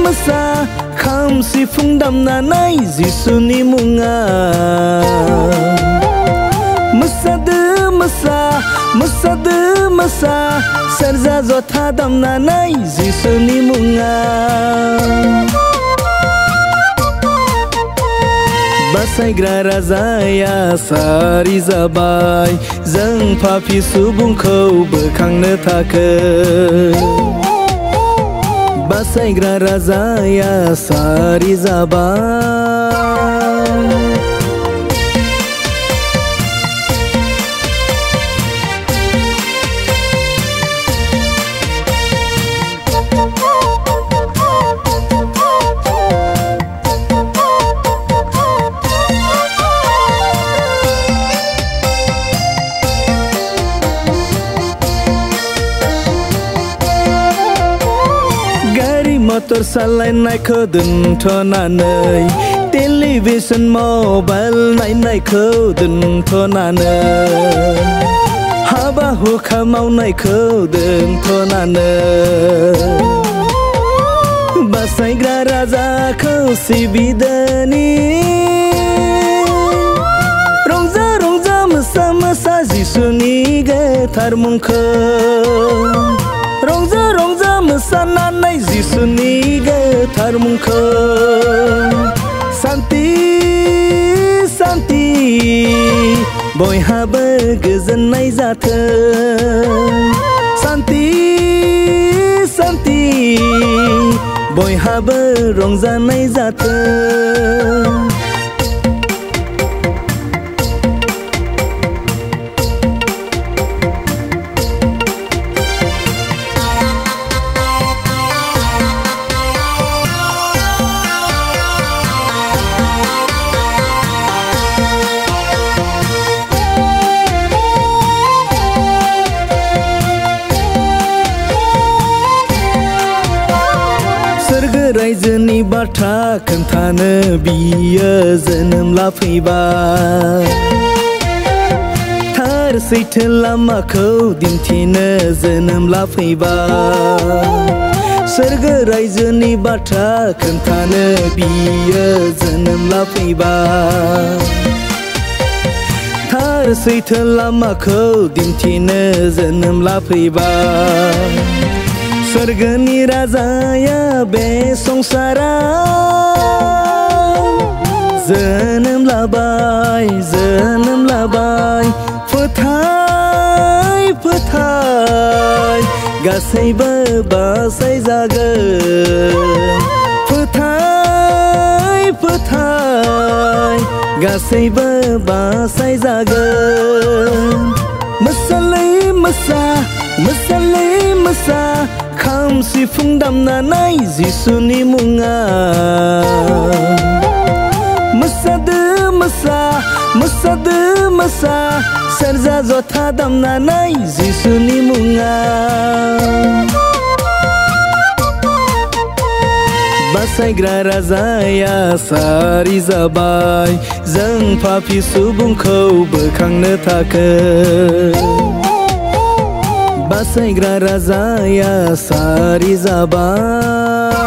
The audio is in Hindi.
Masa kham sifung damnanai Jisuni munga masa serja jotha damnanai Jisuni munga Basaयग्रा राजाया सारि जाबाय जों पापि सुबुंखौ बोखांनो थाखाय बासायग्रा राजाया सारि जाबाय मटर सालायनायखौ दोनथ'नानै टेलिभिजन मबाइल नायनायखौ दोनथ'नानै हाबा हुखा मावनायखौ दोनथ'नानै बासायग्रा राजाखौ सिबिदोनि रंजा रंजा मोसा मोसा जिसुनि गोथार मुंखौ रंजा रंजा मोसानानै जिसुनि गोथार मुंखौ शान्ति शान्ति बयहाबो गोजोननाय जाथों शान्ति शान्ति बयहाबो रंजानाय जाथों रायजोनि बाथ्रा खोन्थानो बियो जोनोम लाफैबाय थार सैथो लामाखौ दिन्थिनो जोनोम लाफैबाय सोरगो रायजोनि बाथ्रा खोन्थानो बियो जोनोम लाफैबाय थार सैथो लामाखौ दिन्थिनो जोनोम लाफैबाय स्वर्गनि राजाया बे संसाराव जोनोम लाबाय फोथाय फोथाय गासैबो बासायजागोन फोथाय फोथाय गासैबो बासायजागोन मोसालै मोसा खाम सिफुं दामनानै जिसुनि मुङा मोसादो मोसा सेरजा जथा दामनानै जिसुनि मुङा बासायग्रा राजाया सारि जाबाय जों पापि सुबुंखौ बोखांनो थाखाय बासायग्रा राजाया सारि जाबाय